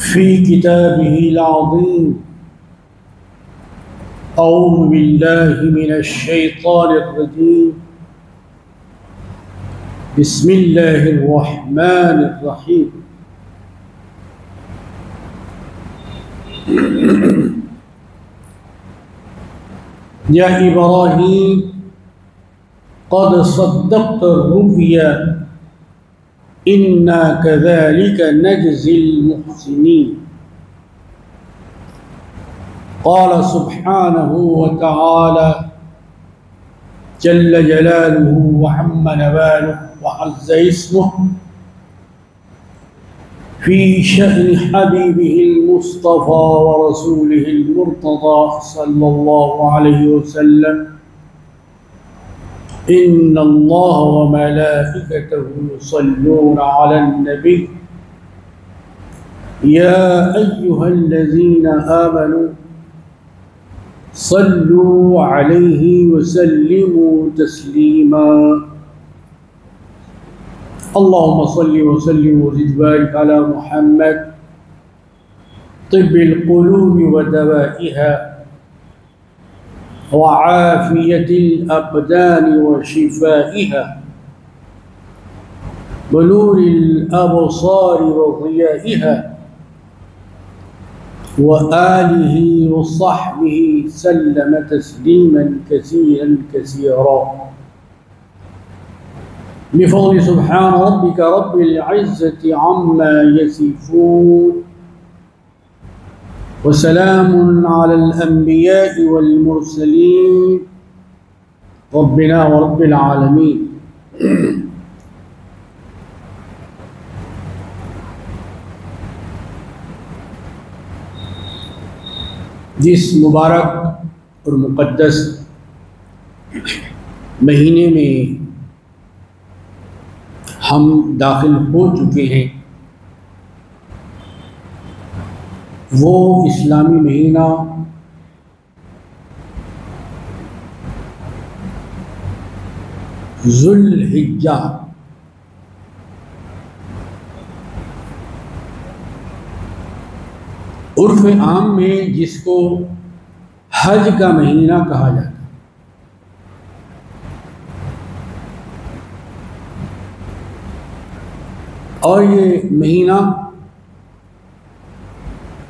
फ़ी किताबिहिल अज़ीम। अऊज़ु बिल्लाहि मिनश शैतानिर रजीम। बिस्मिल्लाहिर रहमानिर रहीम। या इब्राहीम क़द सद्दक़्ता रुया इन्ना कज़ालिका नजज़िल मुहसिनीन। क़ाल सुब्हानहु व तआला जल्ल जलालुहु व अम्मा नवालुहु व अज़्ज़ इस्मुहु फ़ी शअनि हबीबिहिल मुस्तफ़ा व रसूलिहिल मुर्तज़ा सल्लल्लाहु अलैहि वसल्लम। इन्नल्लाह व मलाइकतहु युसल्लूना अलन नबी या अय्युहल्लज़ीना आमनू सल्लू अलैहि व सल्लिमू तस्लीमा। अल्लाहुम्मा सल्लि व सल्लिम व ज़िद बारिक अला मुहम्मद तिब्बिल क़ुलूबि व दवाइहा व आफ़ियतिल अब्दानि व शिफ़ाइहा व नूरिल अबसारि व ज़ियाइहा व आलिहि व सहबिहि सल्लम तस्लीमन कसीरन कसीरा। बिफ़ज़्लि सुब्हान रब्बिका रब्बिल इज़्ज़ति अम्मा यसिफ़ून व सलामुन अलल अंबियाइ वल मुरसलीन रब्बिना व रब्बिल आलमीन। जिस मुबारक और मुक़द्दस महीने में हम दाखिल हो चुके हैं वो इस्लामी महीना ज़ुल्हिज्जा उर्फ़ आम में जिसको हज का महीना कहा जाता है। और ये महीना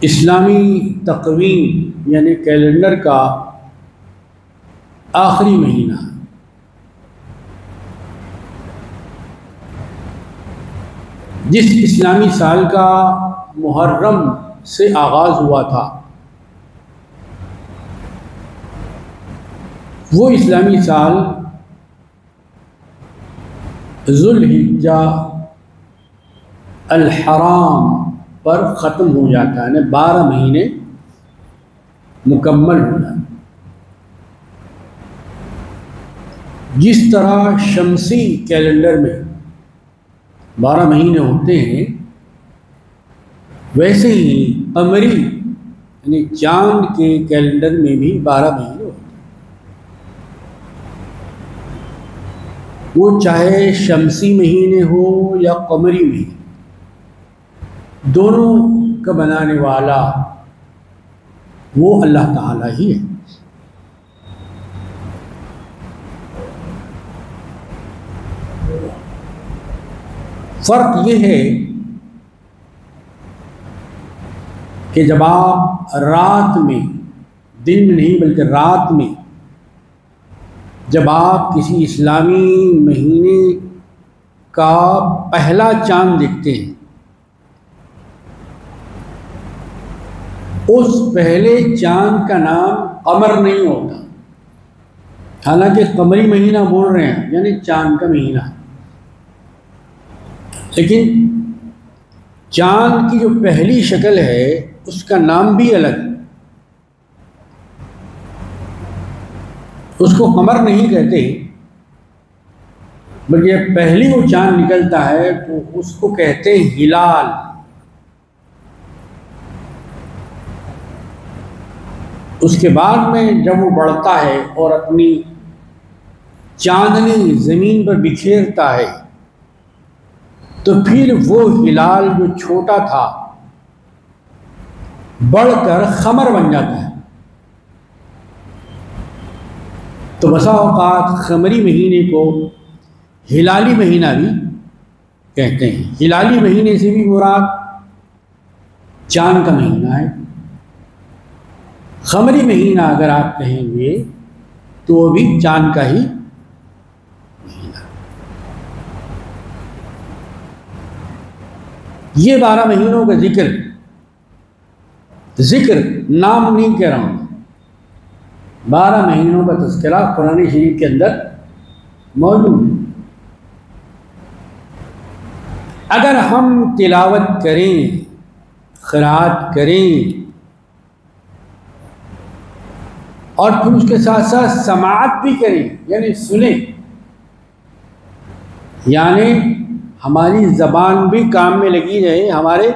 इस्लामी तक़वीम यानी कैलेंडर का आखिरी महीना है। जिस इस्लामी साल का मुहर्रम से आगाज़ हुआ था वो इस्लामी साल ज़ुल्हिज्जा अल हराम पर ख़त्म हो जाता है, 12 महीने मुकम्मल हो जाते। जिस तरह शमसी कैलेंडर में 12 महीने होते हैं वैसे ही कमरी यानी चाँद के कैलेंडर में भी 12 महीने होते हैं। वो चाहे शमसी महीने हो या कमरी महीने, दोनों का बनाने वाला वो अल्लाह ताला ही है। फ़र्क ये है कि जब आप रात में, दिन में नहीं बल्कि रात में, जब आप किसी इस्लामी महीने का पहला चाँद देखते हैं उस पहले चाँद का नाम कमर नहीं होता। हालांकि कमरी महीना बोल रहे हैं यानी चाँद का महीना, लेकिन चाँद की जो पहली शक्ल है उसका नाम भी अलग है। उसको कमर नहीं कहते बल्कि पहली वो चाँद निकलता है तो उसको कहते हैं हिलाल। उसके बाद में जब वो बढ़ता है और अपनी चांदनी ज़मीन पर बिखेरता है तो फिर वो हिलाल जो छोटा था बढ़कर खमर बन जाता है। तो बसा औकात खमरी महीने को हिलाली महीना भी कहते हैं। हिलाली महीने से भी मुराद चांद का महीना है। खमरी महीना अगर आप कहेंगे तो वो भी चांद का ही महीना। ये 12 महीनों का जिक्र नाम नहीं कह रहा हूं, 12 महीनों का तज़किरा कुरान शरीफ के अंदर मौजूद है। अगर हम तिलावत करें, क़िराअत करें और फिर उसके साथ साथ समाअत भी करें, यानी सुने, यानी हमारी ज़बान भी काम में लगी रहे, हमारे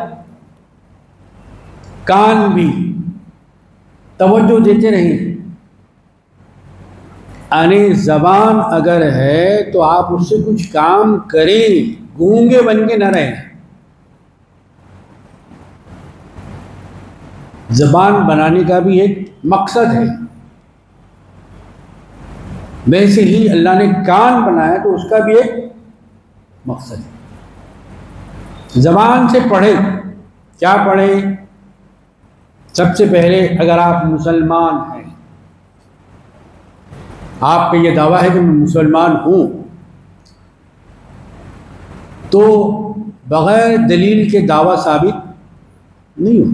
कान भी तवज्जो देते रहें। यानी ज़बान अगर है तो आप उससे कुछ काम करें, गूंगे बन के न रहें। ज़बान बनाने का भी एक मकसद है। वैसे ही अल्लाह ने कान बनाया तो उसका भी एक मकसद है। ज़बान से पढ़े, क्या पढ़े? सबसे पहले अगर आप मुसलमान हैं, आपका ये दावा है कि मैं मुसलमान हूँ, तो बग़ैर दलील के दावा साबित नहीं हो,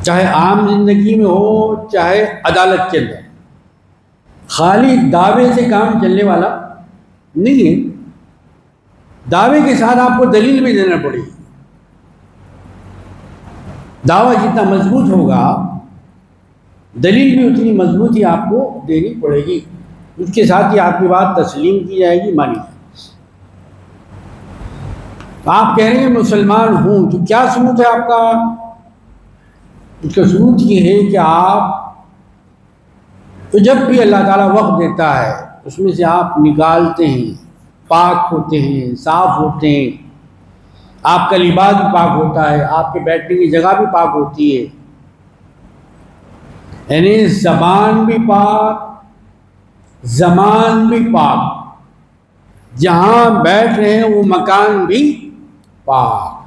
चाहे आम जिंदगी में हो चाहे अदालत के अंदर। खाली दावे से काम चलने वाला नहीं है। दावे के साथ आपको दलील भी देना पड़ेगी। दावा जितना मजबूत होगा, दलील भी उतनी मजबूत ही आपको देनी पड़ेगी। उसके साथ ही आपकी बात तस्लीम की जाएगी, मानी जाएगी। आप कह रहे हैं मुसलमान हूं, तो क्या सबूत है आपका? उसका सबूत ये है कि आप तो जब भी अल्लाह ताला वक्त देता है उसमें से आप निकालते हैं, पाक होते हैं, साफ होते हैं, आपका लिबास भी पाक होता है, आपके बैठने की जगह भी पाक होती है, यानी ज़बान भी पाक, ज़मान भी पाक, जहाँ बैठ रहे हैं वो मकान भी पाक।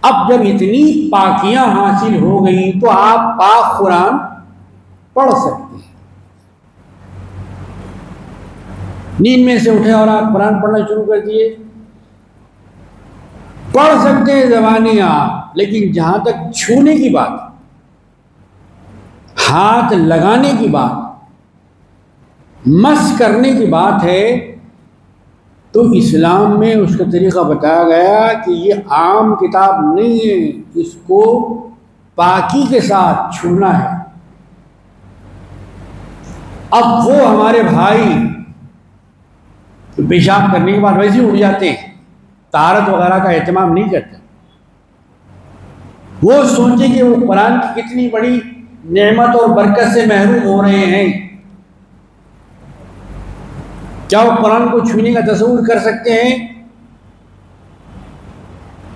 अब जब इतनी पाकियां हासिल हो गई तो आप पाक कुरान पढ़ सकते हैं। नींद में से उठे और आप कुरान पढ़ना शुरू कर दिए, पढ़ सकते हैं ज़बानी आप, लेकिन जहां तक छूने की बात, हाथ लगाने की बात, मस करने की बात है, तो इस्लाम में उसका तरीक़ा बताया गया कि ये आम किताब नहीं है, इसको पाकी के साथ छूना है। अब वो हमारे भाई तो पेशाब करने के बाद वैसे ही उड़ जाते हैं, तारत वगैरह का एहतमाम नहीं करते। वो सोचे कि वो कुरान की कितनी बड़ी नेमत और बरकत से महरूम हो रहे हैं, क्या वो कुरान को छूने का तस्वुर कर सकते हैं?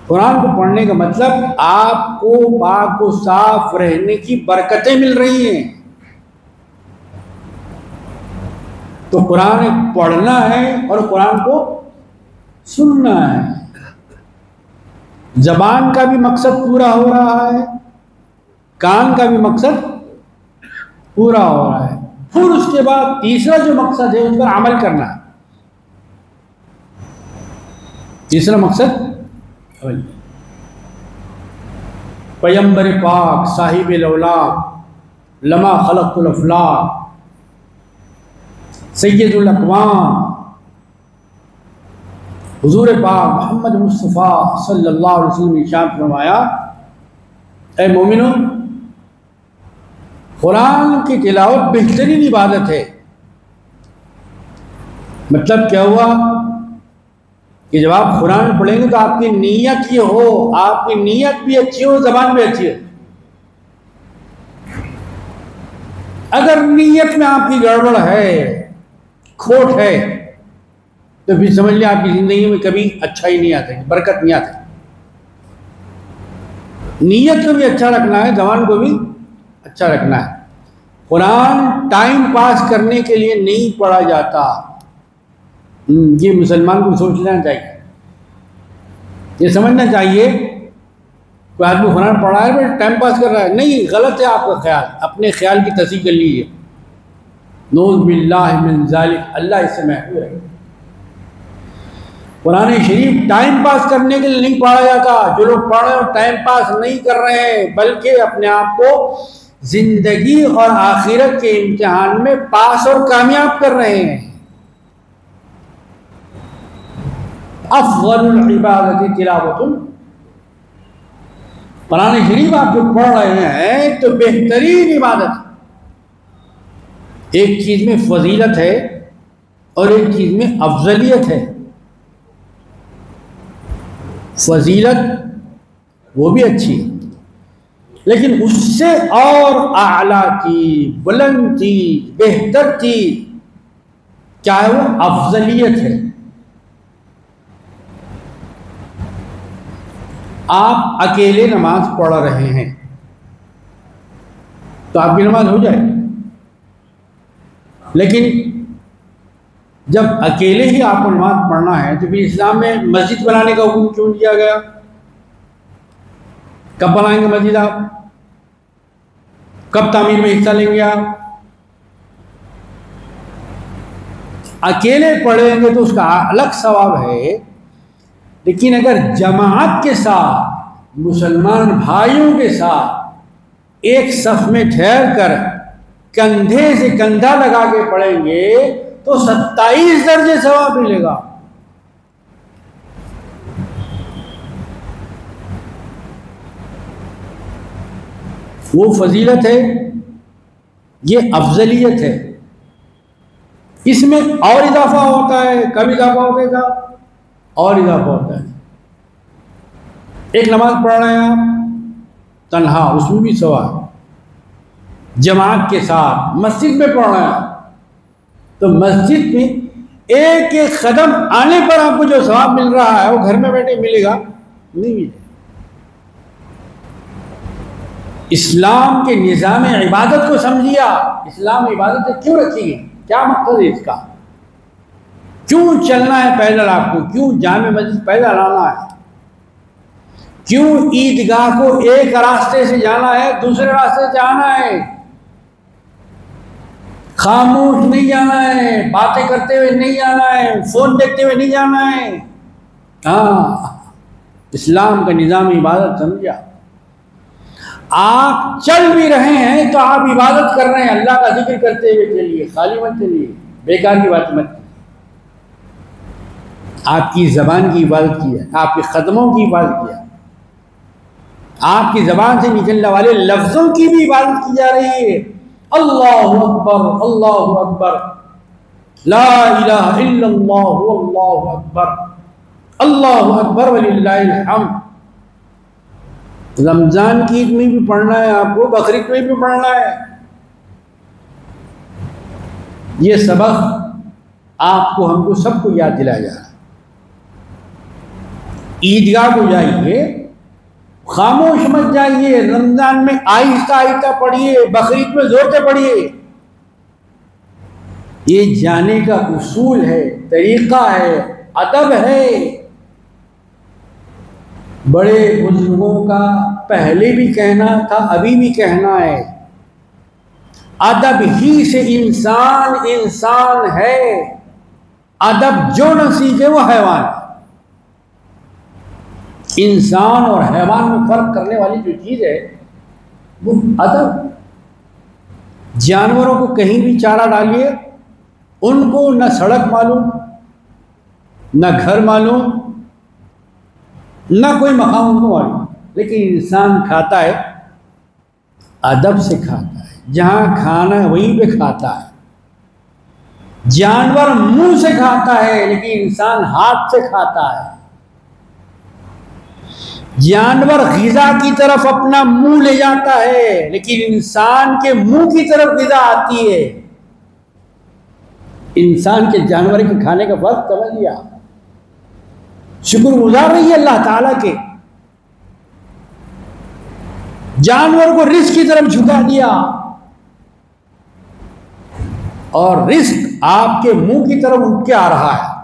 कुरान को पढ़ने का मतलब आपको पाक को साफ रहने की बरकतें मिल रही हैं। तो कुरान पढ़ना है और कुरान को सुनना है। ज़बान का भी मकसद पूरा हो रहा है, कान का भी मकसद पूरा हो रहा है। फिर उसके बाद तीसरा जो मकसद है उस पर अमल करना है। तीसरा मकसद पैगंबर पाक साहिब लौलाक लमा खलक़तुल अफ़लाक सैयदुल अक़वाम हुज़ूर पाक मोहम्मद मुस्तफ़ा सल्लल्लाहु अलैहि वसल्लम ने इरशाद फरमाया, ऐ मोमिनो, कुरान की तिलावत बेहतरीन इबादत है। मतलब क्या हुआ कि जब आप कुरान पढ़ेंगे तो आपकी नीयत ये हो, आपकी नीयत भी अच्छी हो, ज़बान भी अच्छी हो। अगर नीयत में आपकी गड़बड़ है, खोट है, तो फिर समझ लिया आपकी ज़िंदगी में कभी अच्छा ही नहीं आता, बरकत नहीं आती। नीयत को भी अच्छा रखना है, ज़बान को भी अच्छा रखना है। कुरान टाइम पास करने के लिए नहीं पढ़ा जाता। ये मुसलमान को सोचना चाहिए, ये समझना चाहिए कोई आदमी कुरान पढ़ा है बट टाइम पास कर रहा है, नहीं, गलत है आपका ख्याल। अपने ख्याल की तस्दीक कर लीजिए। नऊज़ बिल्लाहि मिन ज़ालिक, अल्लाह इससे महफूज है। कुरान शरीफ टाइम पास करने के लिए नहीं पढ़ा जाता। जो लोग पढ़ रहे हैं टाइम पास नहीं कर रहे हैं, बल्कि अपने आप को जिंदगी और आखिरत के इम्तिहान में पास और कामयाब कर रहे हैं। अफ़ज़लुल इबादति तिलावतुन, कुरान शरीफ आप जो पढ़ रहे हैं तो बेहतरीन इबादत। एक चीज में फजीलत है और एक चीज में अफजलियत है। फजीलत वो भी अच्छी, लेकिन उससे और आला चीज, बुलंद चीज, बेहतर चीज क्या है? वो अफजलियत है। आप अकेले नमाज पढ़ रहे हैं तो आपकी नमाज हो जाए, लेकिन जब अकेले ही आपको नमाज पढ़ना है तो फिर इस्लाम में मस्जिद बनाने का हुक्म क्यों दिया गया? कब बनाएंगे मस्जिद आप? कब तामीर में हिस्सा लेंगे आप? अकेले पढ़ेंगे तो उसका अलग सवाब है, लेकिन अगर जमात के साथ, मुसलमान भाइयों के साथ एक सफ में ठहर कर कंधे से कंधा लगा के पढ़ेंगे तो 27 दर्जे सवाब मिलेगा। वो फजीलत है, ये अफजलियत है। इसमें और इजाफा होता है। कब इजाफा होता है साहब? और इजाफा होता है। एक नमाज पढ़ रहे हैं आप तन्हा, उसमें भी सवाब। जमात के साथ मस्जिद में पढ़ रहे हैं तो मस्जिद में एक एक कदम आने पर आपको जो सवाब मिल रहा है वो घर में बैठे मिलेगा? नहीं मिलेगा। इस्लाम के निज़ाम इबादत को समझिए। इस्लाम में इबादतें क्यों रखी हैं? क्या मकसद है इसका? क्यों चलना है पैदल आपको? क्यों जामे मस्जिद पैदल आना है? क्यों ईदगाह को एक रास्ते से जाना है, दूसरे रास्ते से जाना है? खामोश नहीं जाना है, बातें करते हुए नहीं जाना है, फोन देखते हुए नहीं जाना है। हाँ, इस्लाम का निज़ाम इबादत समझा। आप चल भी रहे हैं तो आप इबादत कर रहे हैं, अल्लाह का जिक्र करते हुए चलिए, खाली मत चलिए, बेकार की बात मत। आपकी ज़बान की इबादत की है, आपके कदमों की इबादत किया, आपकी ज़बान से निकलने वाले लफ्ज़ों की भी इबादत की जा रही है। अल्लाहु अकबर, अल्लाहु अकबर, ला इलाहा इल्लल्लाह, अल्लाहु अकबर, अल्लाहु अकबर वलिल्लाहिल हम्द। रमजान की ईद में भी पढ़ना है आपको, बकरीद में भी पढ़ना है। ये सबक आपको, हमको, सबको याद दिलाया जा रहा है। ईदगाह को जाइए, खामोश मत जाइए। रमजान में आहिस्ता आहिस्ता पढ़िए, बकरीद में जोर से पढ़िए। ये जाने का उसूल है, तरीका है, अदब है। बड़े बुजुर्गों का पहले भी कहना था, अभी भी कहना है, अदब ही से इंसान इंसान है। अदब जो न सीखे वो हैवान है। इंसान और हैवान में फर्क करने वाली जो चीज है वो अदब। जानवरों को कहीं भी चारा डालिए, उनको न सड़क मालूम, न घर मालूम, न कोई मकाम उनको मालूम, लेकिन इंसान खाता है, अदब से खाता है। जहां खाना है वहीं पे खाता है। जानवर मुंह से खाता है, लेकिन इंसान हाथ से खाता है। जानवर ग़िज़ा की तरफ अपना मुंह ले जाता है, लेकिन इंसान के मुंह की तरफ ग़िज़ा आती है। इंसान के जानवर के खाने का फर्क समझ लिया। शुक्रगुजार रहिए अल्लाह ताला के। जानवर को रिस्क की तरफ झुका दिया और रिस्क आपके मुंह की तरफ उठ के आ रहा है।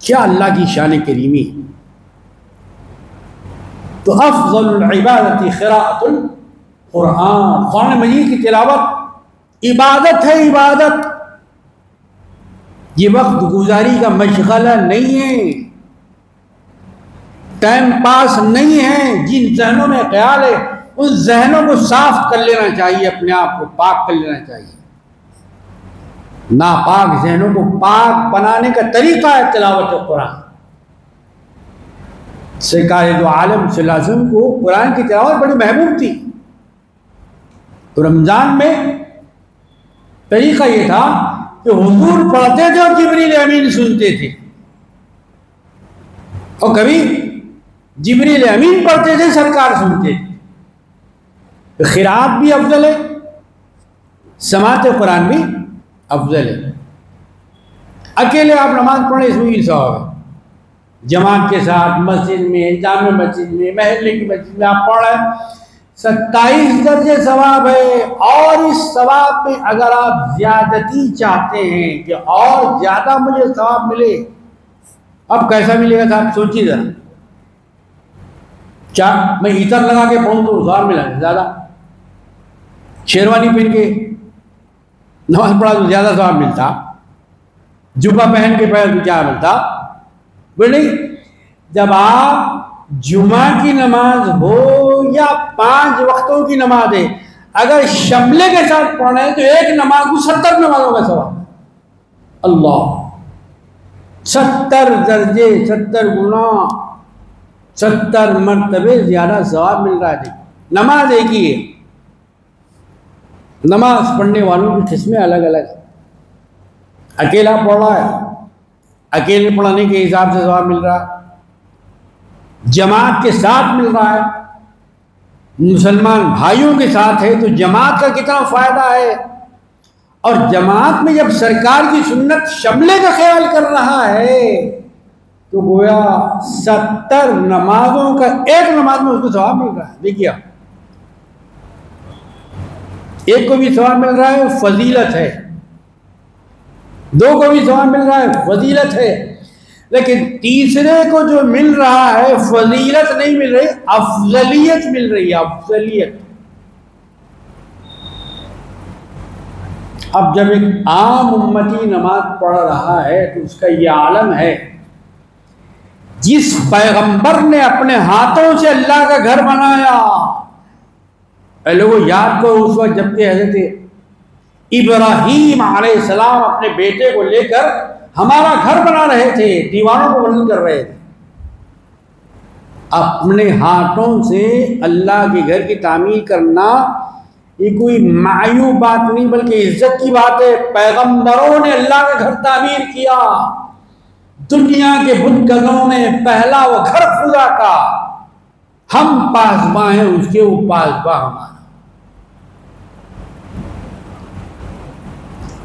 क्या अल्लाह की शान करीमी। तो अफ़ज़लुल इबादती क़िराअतुल कुरान, कुरान मजीद की तिलावत इबादत है, इबादत। ये वक्त गुजारी का मशगला नहीं है, टाइम पास नहीं है। जिन जहनों में ख्याल है उन जहनों को साफ कर लेना चाहिए, अपने आप को पाक कर लेना चाहिए। नापाक जहनों को पाक बनाने का तरीका है तिलावत कुरान। सरकार दो आलम सल्लल्लाहु अलैहि वसल्लम को कुरान की तिलावत बड़ी महबूब थी। तो रमजान में तरीका ये था कि हुजूर पढ़ते थे और जिब्रील अमीन सुनते थे, और कभी जिब्रील अमीन पढ़ते थे, सरकार सुनते थे। तो क़िराअत भी अफजल है, समात कुरान भी अफजल है। अकेले आप नमाज पढ़े इसमें भी सवाब है, जमात के साथ मस्जिद में, जामे मस्जिद में, महल्ले की मस्जिद में आप पढ़ रहे, 27 दर्जे सवाब है। और इस सवाब में अगर आप ज्यादती चाहते हैं कि और ज्यादा मुझे सवाब मिले, अब कैसा मिलेगा साहब, सोचिए जरा। क्या मैं इतर लगा के पढ़ूँ तो सवाब मिला ज्यादा, शेरवानी पहन के नमाज पढ़ा तो ज्यादा सवाब मिलता, जुब्बा पहन के पहन तो क्या मिलता। बोले जब आप जुमा की नमाज हो या 5 वक्तों की नमाज है, अगर शमले के साथ पढ़ रहे हैं तो एक नमाज को 70 नमाजों का सवाब। अल्लाह, 70 दर्जे, 70 गुना, 70 मरतबे ज्यादा सवाब मिल रहा है। नमाज एक ही है, नमाज पढ़ने वालों की किस्में अलग अलग है। अकेला पढ़ रहा है, अकेले पढ़ने के हिसाब से सवाब मिल रहा है, जमात के साथ मिल रहा है, मुसलमान भाइयों के साथ है तो जमात का कितना फायदा है। और जमात में जब सरकार की सुन्नत शमले का ख्याल कर रहा है तो गोया 70 नमाजों का एक नमाज में उसको सवाब मिल रहा है। देखिए, एक को भी सवाब मिल रहा है, फजीलत है, 2 को भी सवाब मिल रहा है, फजीलत है, लेकिन तीसरे को जो मिल रहा है फजीलत नहीं मिल रही, अफजलियत मिल रही है, अफजलियत। अब जब एक आम उम्मती नमाज पढ़ रहा है तो उसका ये आलम है, जिस पैगंबर ने अपने हाथों से अल्लाह का घर बनाया। लोगों याद करो उस वक्त जबकि हज़रत इब्राहीम अलैहिस्सलाम अपने बेटे को लेकर हमारा घर बना रहे थे, दीवारों को बुलंद कर रहे थे, अपने हाथों से अल्लाह के घर की तामीर करना ये कोई मायूब बात नहीं बल्कि इज्जत की बात है। पैगंबरों ने अल्लाह का घर तामीर किया, दुनिया के बुतगज़ों ने पहला वो घर खुदा का, हम पासबा हैं उसके, वो पासबा हमारा।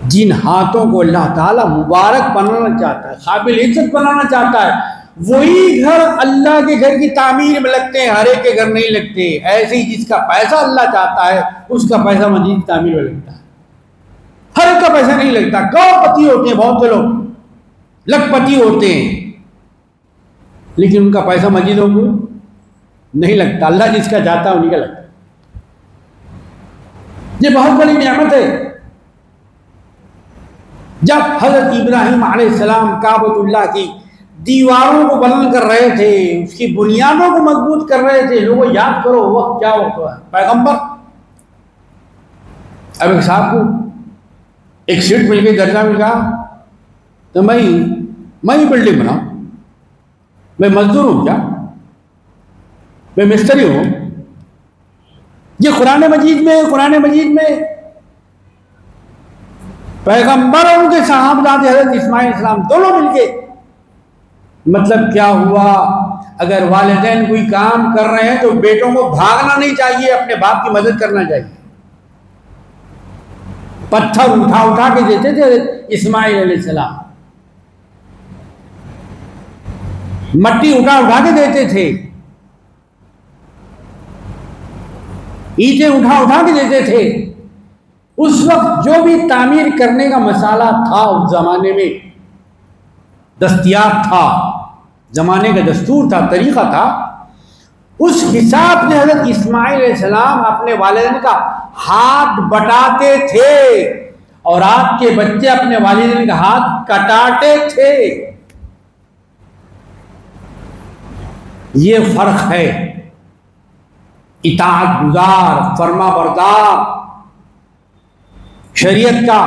जिन हाथों को अल्लाह ताला मुबारक बनाना चाहता है, काबिल इज्जत बनाना चाहता है, वही घर अल्लाह के घर की तामीर में लगते हैं, हर एक के घर नहीं लगते। ऐसे ही जिसका पैसा अल्लाह चाहता है उसका पैसा मस्जिद की तामीर में लगता है, हर एक का पैसा नहीं लगता। करोड़पति होते हैं बहुत से लोग, लखपति होते हैं, लेकिन उनका पैसा मस्जिदों को नहीं लगता। अल्लाह जिसका चाहता है उन्हीं का लगता है। ये बहुत बड़ी नेमत है। जब हजरत इब्राहीम अलैहिस्सलाम काबतुल्लाह की दीवारों को बुलंद कर रहे थे, उसकी बुनियादों को मजबूत कर रहे थे, लोगों याद करो वक्त क्या वक्त हुआ। पैगंबर, अब एक साहब को एक सीट मिल गई, दर्जा मिल गया, तो मैं ही बिल्डिंग बनाऊं, मैं मजदूर हूं क्या, मैं मिस्त्री हूं। ये कुरान मजीद में पैगंबर और उनके साहबजादे हजरत इस्माइल सलाम दोनों मिलके, मतलब क्या हुआ, अगर वालिदैन कोई काम कर रहे हैं तो बेटों को भागना नहीं चाहिए, अपने बाप की मदद करना चाहिए। पत्थर उठा के देते थे इस्माइल अलैहिस्सलाम, मट्टी उठा के देते थे। ईंटें उठा उठा के देते थे। उस वक्त जो भी तामीर करने का मसाला था उस जमाने में दस्तयाब था, जमाने का दस्तूर था, तरीका था, उस हिसाब से हज़रत इस्माइल अलैहिस्सलाम अपने वालिदैन का हाथ बटाते थे और आपके बच्चे अपने वालिदैन का हाथ कटाते थे। ये फर्क है। इताअत गुजार, फरमा बरदार, शरीयत का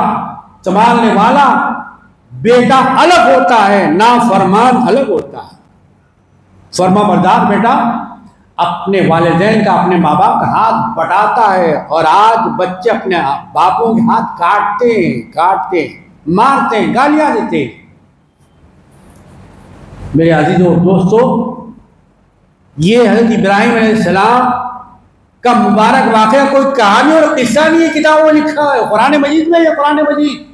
संभालने वाला बेटा अलग होता है, ना फरमान अलग होता है। फरमा बरदार बेटा अपने वालिदैन का, अपने माँ बाप का हाथ बटाता है और आज बच्चे अपने बापों के हाथ काटते हैं, मारते हैं, गालियां देते हैं। मेरे अजीजों दोस्तों, ये हज़रत इब्राहिम अलैहिस्सलाम का मुबारक वाक़या कोई कहानी और किस्सा नहीं है, किताबों में लिखा है, कुरान मजीद में है। कुरान मजीद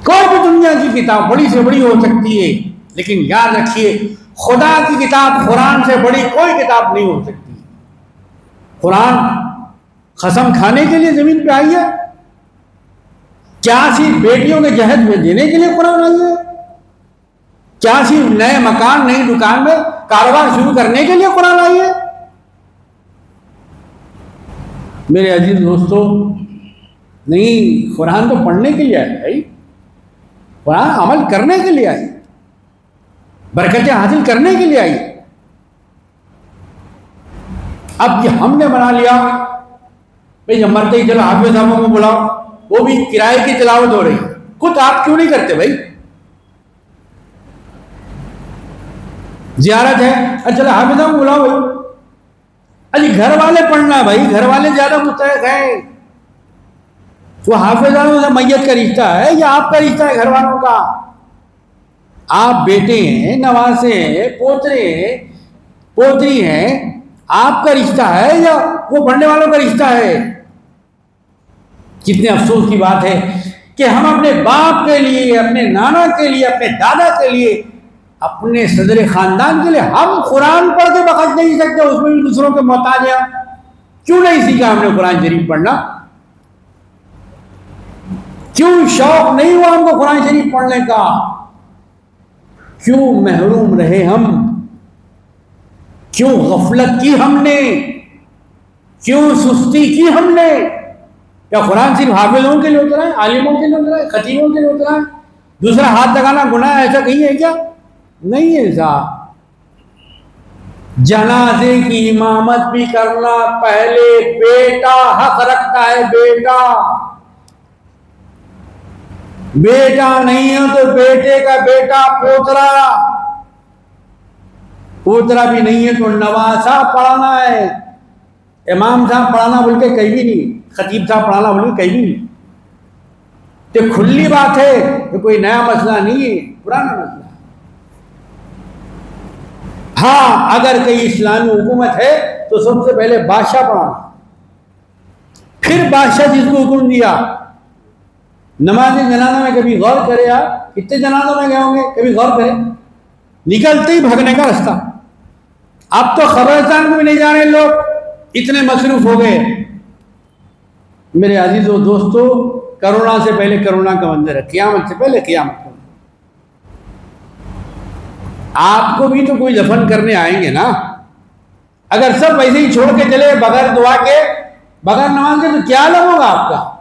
कोई भी दुनिया की किताब बड़ी से बड़ी हो सकती है, लेकिन याद रखिए खुदा की किताब कुरान से बड़ी कोई किताब नहीं हो सकती। कुरान कसम खाने के लिए जमीन पे आई है, 84 बेटियों के जहद में देने के लिए कुरान आई है, 84 नए मकान, नई दुकान में कारोबार शुरू करने के लिए कुरान आई है। मेरे अजीज दोस्तों, नहीं, कुरान तो पढ़ने के लिए आई भाई, कुरान अमल करने के लिए आई, बरकतें हासिल करने के लिए आई। अब ये हमने बना लिया भाई जब मरते ही चलो हाफिज साहबों को बुलाओ, वो भी किराए की तिलावत हो रही है, खुद आप क्यों नहीं करते भाई? जियारत है, अच्छा चलो हाफिज साहब को बुलाओ भाई। अरे घर वाले पढ़ना भाई, घर वाले ज्यादा मुस्तहक हैं। वो हाफिज साहब मैयत का रिश्ता है या आपका रिश्ता है घर वालों का? आप बेटे हैं, नवासे हैं, पोतरे हैं, पोतरी हैं, आपका रिश्ता है या वो पढ़ने वालों का रिश्ता है? कितने अफसोस की बात है कि हम अपने बाप के लिए, अपने नाना के लिए, अपने दादा के लिए, अपने सदर खानदान के लिए हम कुरान पढ़ के बखत नहीं सकते, उसमें भी दूसरों के मोहताज हैं। क्यों नहीं सीखा हमने कुरान शरीफ पढ़ना? क्यों शौक नहीं हुआ हमको कुरान शरीफ पढ़ने का? क्यों महरूम रहे हम? क्यों गफलत की हमने? क्यों सुस्ती की हमने? क्या कुरान सिर्फ हाफिजों के लिए उतरा है, आलिमों के लिए उतरा है, खतीबों के लिए उतरा है? दूसरा हाथ लगाना गुनाह है, ऐसा कहीं है क्या? नहीं है साहब। जनाजे की इमामत भी करना पहले बेटा हक रखता है। बेटा नहीं हो तो बेटे का बेटा, पोतरा भी नहीं है तो नवासा पढ़ाना है। इमाम साहब पढ़ाना बोल के कहीं भी नहीं, खतीब साहब पढ़ाना बोल के कहीं भी नहीं। तो खुली बात है, तो कोई नया मसला नहीं है, पुराना मसला। हाँ, अगर कहीं इस्लामी हुकूमत है तो सबसे पहले बादशाह पढ़ाना, फिर बादशाह जिसको हुक्म दिया। नमाज जनाजा में कभी गौर करे आप? कितने जनाजों में गए होंगे, कभी गौर करें? निकलते ही भागने का रास्ता। अब तो खबरस्तान को भी नहीं जाने लोग, इतने मसरूफ हो गए। मेरे अजीजों दोस्तों, करुणा से पहले करुणा का मंदिर है, क़यामत से पहले क़यामत। आपको भी तो कोई दफन करने आएंगे ना। अगर सब वैसे ही छोड़ के चले बगैर दुआ के, बगैर नमाज के, तो क्या अलग होगा आपका?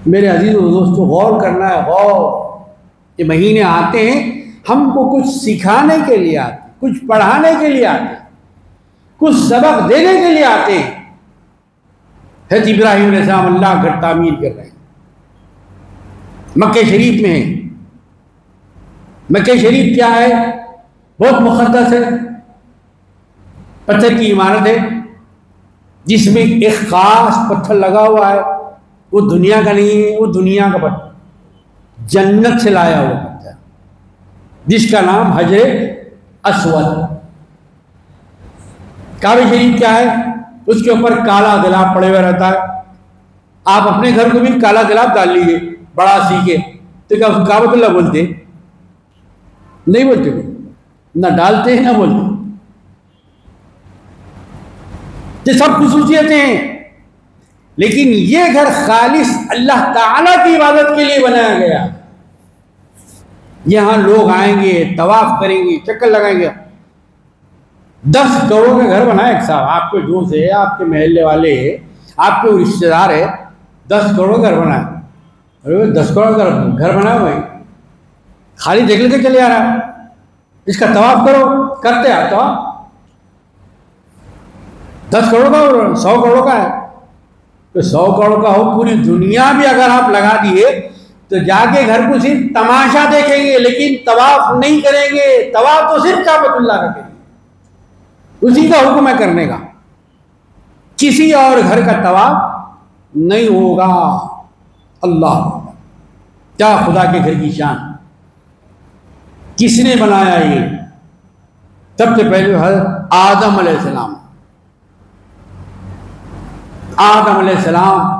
मेरे अजीजों दोस्तों, गौर करना है, गौर। ये महीने आते हैं, हमको कुछ सिखाने के लिए आते, कुछ पढ़ाने के लिए आते, कुछ सबक देने के लिए आते हैं। हज़रत इब्राहिम अलैहिस्सलाम अल्लाह घर तामीर कर रहे हैं, मक्के शरीफ में है। मक्के शरीफ क्या है? बहुत मुक़द्दस है, पत्थर की इमारत है जिसमें एक खास पत्थर लगा हुआ है। वो दुनिया का नहीं है, वो दुनिया का पत्थर, जन्नत से लाया हुआ पत्थर, जिसका नाम हजरे अस्वद। काबे शरीफ क्या है? उसके ऊपर काला गिलाफ पड़े हुए रहता है। आप अपने घर को भी काला गिलाफ डाल लीजिए, बड़ा सीखे, तो क्या उसको काबतुल्लाह बोलते? नहीं बोलते, ना डालते हैं ना बोलते। ये सब खुसूसियतें हैं। लेकिन ये घर खालिस अल्लाह ताला की इबादत के लिए बनाया गया। यहां लोग आएंगे, तवाफ करेंगे, चक्कर लगाएंगे। 10 करोड़ का घर बना एक साहब, आपके दोस्त है, आपके महल्ले वाले है, आपके रिश्तेदार है, 10 करोड़ का घर बना है। अरे 10 करोड़ का घर बना है भाई, खाली देख लेके चले आ रहा है, इसका तवाफ करो, करते आ तो 10 करोड़ का और 100 करोड़ का है, तो 100 करोड़ का हो, पूरी दुनिया भी अगर आप लगा दिए तो जाके घर को सिर्फ तमाशा देखेंगे, लेकिन तवाफ नहीं करेंगे। तवाफ तो सिर्फ काबतुल्लाह का करेंगे, उसी का हुक्म है करने का, किसी और घर का तवाफ नहीं होगा। अल्लाह, क्या खुदा के घर की शान। किसने बनाया ये? सबसे पहले हज़रत आदम अलैहिस्सलाम। आदम अलैहिस्सलाम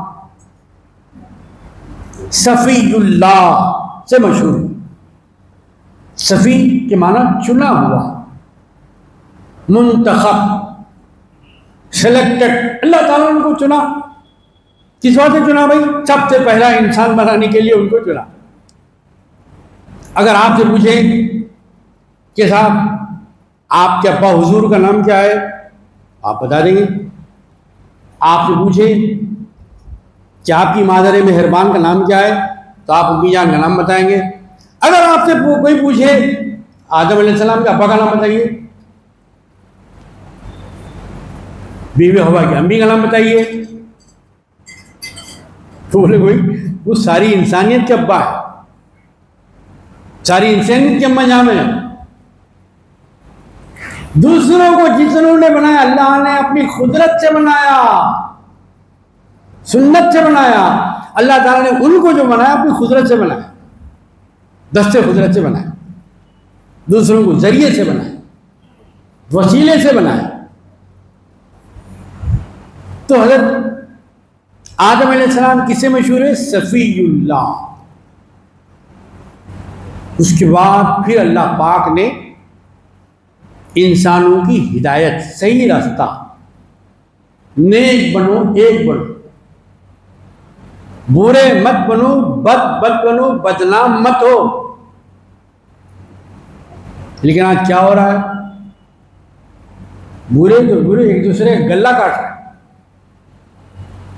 सफ़ीउल्लाह से मशहूर। सफ़ी के माना चुना हुआ, मुंतखब, सेलेक्टेड। अल्लाह ताला ने उनको चुना। किस बात से चुना भाई? सबसे पहला इंसान बनाने के लिए उनको चुना। अगर आपसे पूछे कि साहब आपके अब्बा हुजूर का नाम क्या है, आप बता देंगे। आपसे पूछे कि आपकी मादर मेहरबान का नाम क्या है, तो आप उनकी जान का नाम बताएंगे। अगर आपसे कोई पूछे आदम अलैहिस्सलाम के अब्बा का नाम बताइए, बीवी हवा की अम्मी का नाम बताइए, तो बोले कोई वो सारी इंसानियत के अब्बा है, सारी इंसानियत की अम्मा जान है। दूसरों को जितनों ने बनाया, अल्लाह ने अपनी खुदरत से बनाया, सुन्नत से बनाया। अल्लाह ताला ने उनको जो बनाया अपनी खुदरत से बनाया, दस्ते खुदरत से बनाया, दूसरों को जरिए से बनाया, वसीले से बनाया। तो हज़रत आदम अलैहिस्सलाम किससे मशहूर है? सफ़ीउल्लाह। उसके बाद फिर अल्लाह पाक ने इंसानों की हिदायत, सही रास्ता, नेक बनो, एक बनो, बुरे मत बनो, बद बनो, बदनाम मत हो। लेकिन आज क्या हो रहा है? बुरे तो बुरे एक दूसरे का गला काट रहे हैं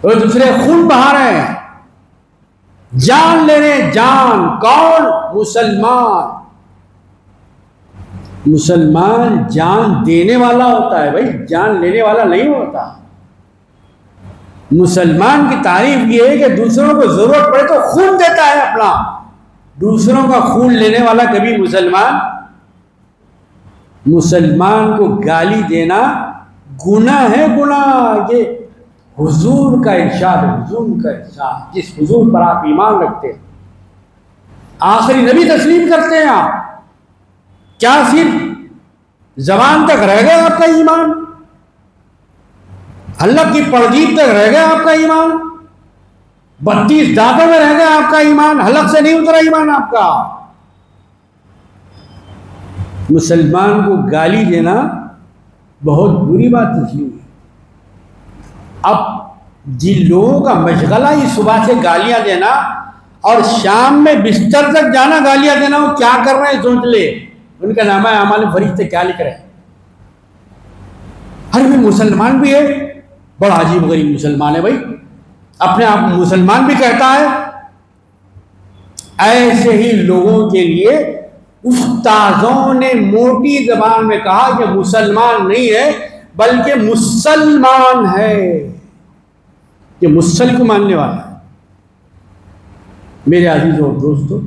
और दूसरे खून बहा रहे हैं, जान ले रहे हैं। जान कौन? मुसलमान। मुसलमान जान देने वाला होता है भाई, जान लेने वाला नहीं होता। मुसलमान की तारीफ ये है कि दूसरों को जरूरत पड़े तो खून देता है अपना। दूसरों का खून लेने वाला कभी मुसलमान को गाली देना गुनाह है, गुनाह। ये हुजूर का इरशाद है, हुजूर का इरशाद, जिस हुजूर पर आप ईमान रखते हैं, आखिरी नबी तस्लीम करते हैं आप, क्या सिर्फ जबान तक रह गया आपका ईमान? हल्लक की परजीब तक रह गया आपका ईमान? 32 दांतों में रह गया आपका ईमान? हलक से नहीं उतरा ईमान आपका? मुसलमान को गाली देना बहुत बुरी बात इसलिए। अब जिन लोगों का मशगला ही सुबह से गालियां देना और शाम में बिस्तर तक जाना गालियां देना, वो क्या कर रहे हैं सोच ले। उनका नाम है अमाल फरिश्ते क्या लिख रहे हैं। हर भी मुसलमान भी है, बड़ा अजीब गरीब मुसलमान है भाई, अपने आप मुसलमान भी कहता है। ऐसे ही लोगों के लिए उस्तादों ने मोटी जबान में कहा कि मुसलमान नहीं है बल्कि मुसलमान है, ये मुसल को मानने वाला है। मेरे अजीजों और दोस्तों,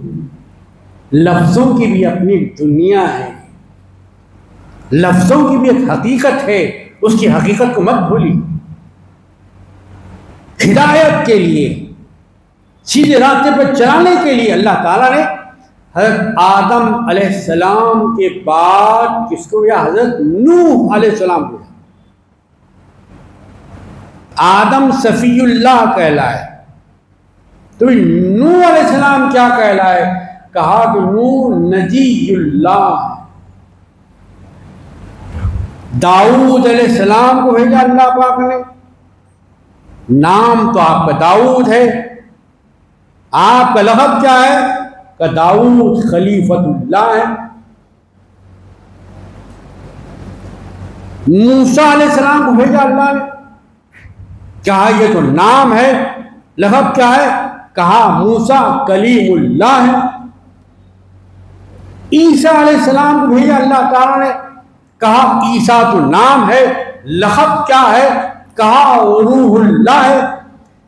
लफ्जों की भी अपनी दुनिया है, लफ्जों की भी एक हकीकत है, उसकी हकीकत को मत भूलिए। हिदायत के लिए, सीधे रास्ते पर चलाने के लिए अल्लाह ताला ने हज़रत आदम अलैहिस्सलाम के बाद किसको या हज़रत नूह अलैहिस्सलाम को। आदम सफ़ीउल्लाह कहलाए, तो नूह अलैहिस्सलाम क्या कहलाए? कहा कि नूह नजीयुल्लाह, दाऊद अलैहिस्सलाम को भेजा अल्लाह पाक ने, नाम तो आपका दाऊद है, आपका लक़ब क्या है? का दाऊद खलीफतुल्लाह है। मूसा अलैहिस्सलाम को भेजा अल्लाह ने, कहा ये तो नाम है, लक़ब क्या है? कहा मूसा कलीमुल्लाह है। ईसा अलैहिस्सलाम को भेजा अल्लाह ताला ने, कहा ईसा तो नाम है, लक़ब क्या है? कहा रूहुल्लाह है।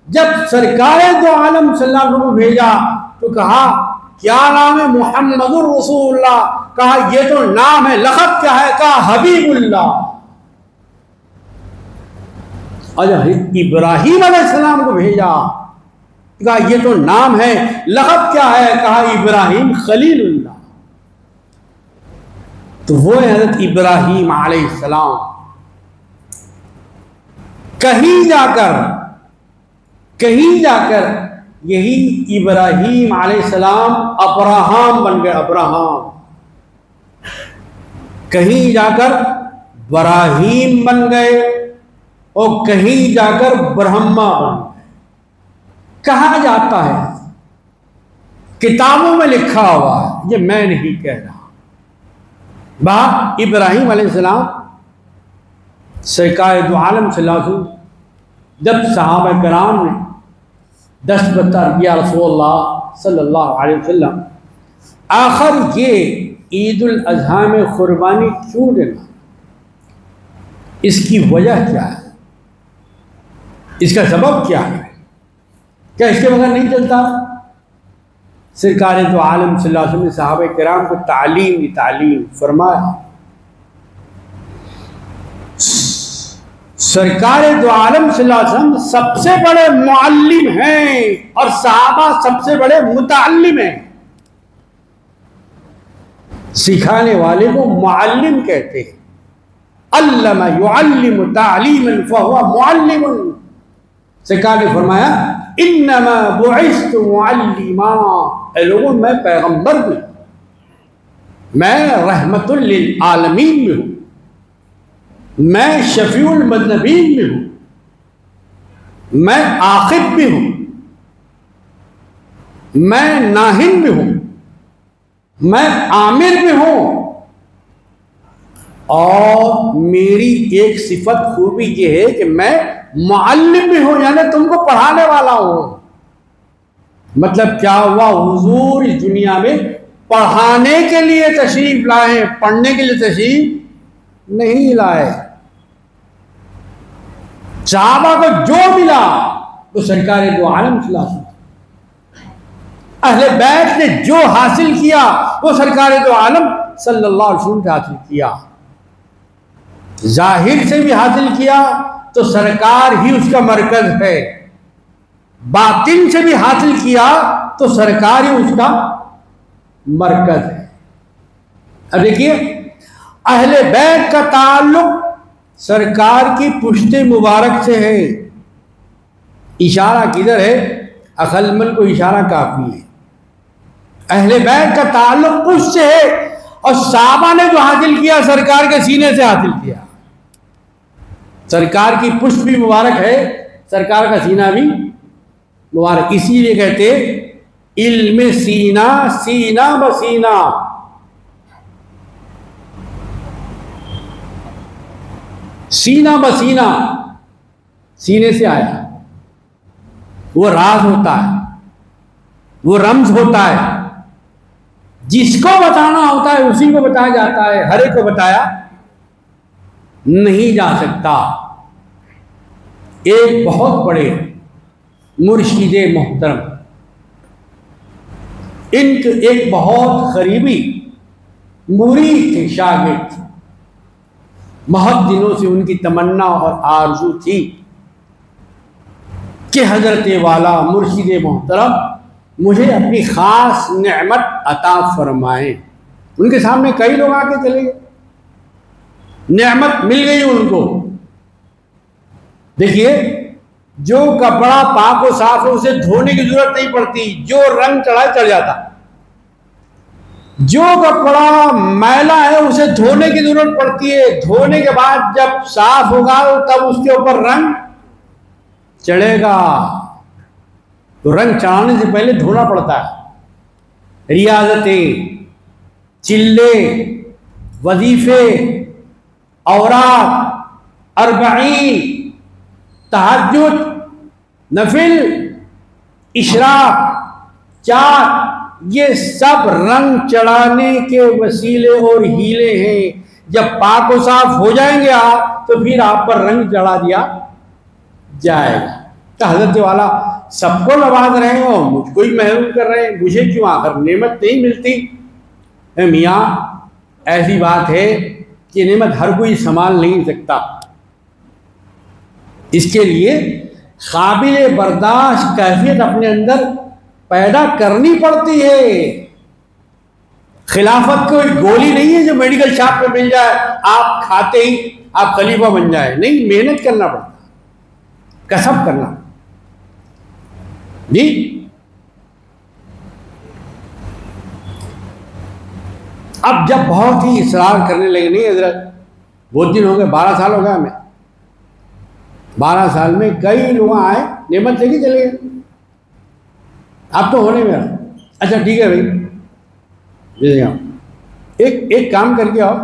जब सरकार दो आलम सल्लल्लाहु अलैहि वसल्लम को भेजा तो कहा क्या नाम है? मुहम्मदुर रसूलुल्लाह। कहा ये तो नाम है, लक़ब क्या है? कहा हबीबुल्लाह। और इब्राहीम अलैहिस्सलाम को भेजा, कहा ये तो नाम है, लक़ब क्या है? कहा इब्राहीम खलीलुल्लाह। तो वो है हज़रत इब्राहीम अलैहिस्सलाम। कहीं जाकर यही इब्राहीम अलैहिस्सलाम अब्राहम बन गए, अब्राहम। कहीं जाकर इब्राहीम बन गए और कहीं जाकर ब्रह्मा बन गए। कहा जाता है, किताबों में लिखा हुआ है, ये मैं नहीं कह रहा। इब्राहीम अलैहिस्सलाम सरकार दो आलम सल्लल्लाहु अलैहि वसल्लम जब सहाबा कराम ने 10 बता या रसूलुल्लाह सल्लल्लाहु अलैहि वसल्लम, आखिर ये ईद उल अज़हा में कुर्बानी क्यों देना, इसकी वजह क्या है, इसका सबब क्या है, क्या इसके बगैर नहीं चलता? सरकार दो आलम सल्लल्लाहु अलैहि वसल्लम ने सहाबा किराम को तालीम फरमाया। सरकार दो आलम सल्लल्लाहु अलैहि वसल्लम सबसे बड़े मुअल्लिम हैं और सहाबा सबसे बड़े मुतअल्लिम हैं। सिखाने वाले को मुअल्लिम कहते हैं। अल्लमा युअल्लिमु तालीमन फहुवा मुअल्लिमुन। सरकार ने फरमाया इन्नमा बुइस्तु मुअल्लिमा, ऐ लोगों मैं पैगंबर हूं, मैं रहमतुल लिल आलमीन में हूं, मैं शफीउल मुज़नबीन में हूं, मैं आखिब भी हूं, मैं नाहिन भी हूं, मैं आमिर भी हूं, और मेरी एक सिफत खूबी ये है कि मैं मुअल्लिम भी हूं, यानी तुमको पढ़ाने वाला हूं। मतलब क्या हुआ, हुजूर इस दुनिया में पढ़ाने के लिए तशरीफ लाए, पढ़ने के लिए तशरीफ नहीं लाए। सहाबा को जो मिला तो सरकार दो आलम सल्लल्लाहु अलैहि वसल्लम, अहले बैत ने जो हासिल किया वो सरकार दो आलम सल्लल्लाहु अलैहि वसल्लम से हासिल किया। जाहिर से भी हासिल किया तो सरकार ही उसका मरकज है, बातिन से भी हासिल किया तो सरकार ही उसका मरकज है। अब देखिए, अहले बैत का ताल्लुक सरकार की पुश्ते मुबारक से है। इशारा किधर है? अकलमंद को इशारा काफी है। अहले बैत का ताल्लुक उससे है, और साहबा ने जो हासिल किया सरकार के सीने से हासिल किया। सरकार की पुष्ट भी मुबारक है, सरकार का सीना भी मुबारक। इसीलिए कहते इल्म सीना सीना बसीना। सीना बसीना, सीने से आया, वो राज होता है, वो रम्ज होता है, जिसको बताना होता है उसी को बताया जाता है, हर एक को बताया नहीं जा सकता। एक बहुत बड़े मुर्शिदे मोहतरम, इनके एक बहुत करीबी मुरीद थे, शागिर्द थे। बहुत दिनों से उनकी तमन्ना और आरजू थी कि हजरत वाला मुर्शिदे मोहतरम मुझे अपनी खास नेमत अता फरमाएं। उनके सामने कई लोग आके चले गए, नेमत मिल गई उनको। देखिए, जो कपड़ा पाक और साफ है उसे धोने की जरूरत नहीं पड़ती, जो रंग चढ़ा चढ़ जाता। जो कपड़ा मैला है उसे धोने की जरूरत पड़ती है, धोने के बाद जब साफ होगा तब उसके ऊपर रंग चढ़ेगा। तो रंग चढ़ाने से पहले धोना पड़ता है। रियाजतें, चिल्ले, वजीफे, औरात, अरबईन, तहज्जुद, नफिल, इशराक, चार, ये सब रंग चढ़ाने के वसीले और हीले हैं। जब पाक और साफ हो जाएंगे आप, तो फिर आप पर रंग चढ़ा दिया जाएगा। तो हजरत वाला सबको नवाज रहे हो, मुझको ही महरूम कर रहे हैं, मुझे क्यों आखिर नेमत नहीं मिलती? मियाँ ऐसी बात है कि नेमत हर कोई संभाल नहीं सकता। इसके लिए काबिल बर्दाश्त कैफियत अपने अंदर पैदा करनी पड़ती है। खिलाफत कोई गोली नहीं है जो मेडिकल शॉप पे मिल जाए, आप खाते ही आप खलीफा बन जाए। नहीं, मेहनत करना पड़ता, कसब करना जी। अब जब बहुत ही इसरार करने लगे, नहीं हजरत बहुत दिन हो गए, 12 साल हो गया हमें, 12 साल में कई लोग आए, नेमत लेके चले गए, अब तो होने मेरा। अच्छा ठीक है भाई, दे आओ, एक काम करके आओ,